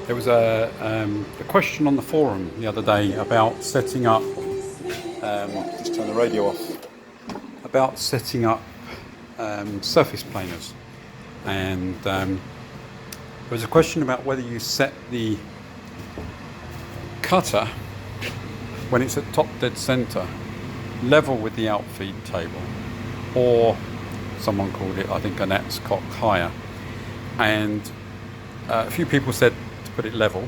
There was a question on the forum the other day about setting up, just turn the radio off, about setting up surface planers. And there was a question about whether you set the cutter, when it's at top dead center, level with the outfeed table, or someone called it, I think, a gnat's cock higher. And a few people said to put it level,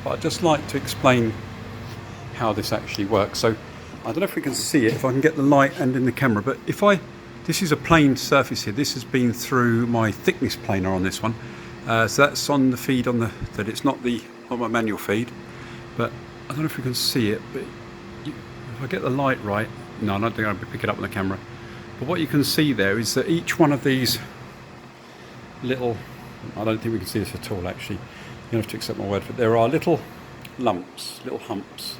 but I'd just like to explain how this actually works. So I don't know if we can see it, if I can get the light and in the camera, but this is a planed surface here. This has been through my thickness planer on this one. So that's on the feed that it's not on my manual feed, but I don't know if we can see it, but if I get the light right, no, I don't think I'll pick it up on the camera. But what you can see there is that each one of these little, I don't think we can see this at all actually, you have to accept my word for it, there are little lumps, little humps,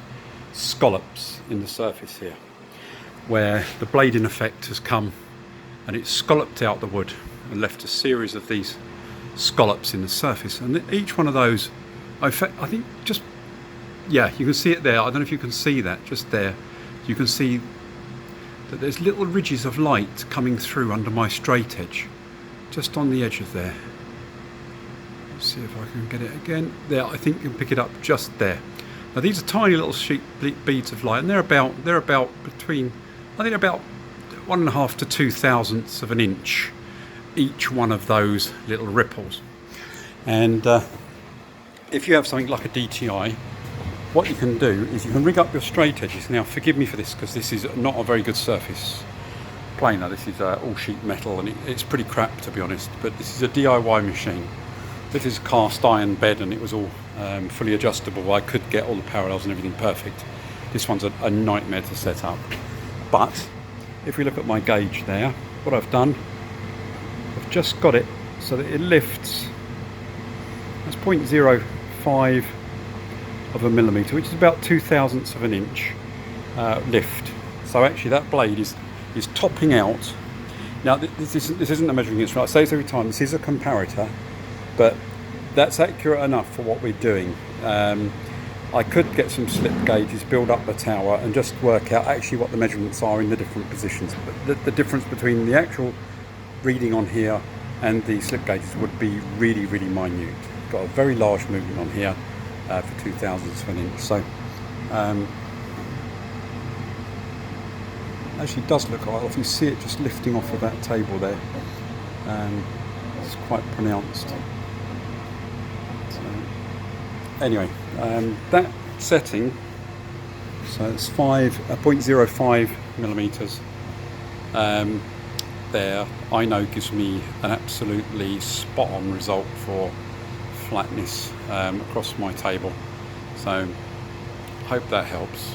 scallops in the surface here, where the blade in effect has come and it's scalloped out the wood and left a series of these scallops in the surface. And each one of those, I think just, yeah, you can see it there. I don't know if you can see that, just there. You can see that there's little ridges of light coming through under my straight edge, just on the edge of there. Let's see if I can get it again. There, I think you can pick it up just there. Now these are tiny little sheet beads of light, and they're about between, I think about 1.5 to 2 thousandths of an inch, each one of those little ripples. And if you have something like a DTI, what you can do is you can rig up your straight edges. Now forgive me for this, because this is not a very good surface planer. This is all sheet metal, and it's pretty crap, to be honest, but this is a DIY machine. This is a cast iron bed, and it was all fully adjustable. I could get all the parallels and everything perfect. This one's a nightmare to set up. But if we look at my gauge there, what I've done, I've just got it so that it lifts. That's 0.05 of a millimetre, which is about 2 thousandths of an inch lift. So actually that blade is topping out. Now this isn't a measuring instrument. I say this every time, this is a comparator, but that's accurate enough for what we're doing. I could get some slip gauges, build up the tower and just work out actually what the measurements are in the different positions. But the difference between the actual reading on here and the slip gauges would be really, really minute. Got a very large movement on here for 2 thousandths of an inch. So actually does look like, if you see it just lifting off of that table there, it's quite pronounced. So, anyway, that setting, so it's 0.05 millimeters there, I know gives me an absolutely spot on result for flatness across my table. So hope that helps.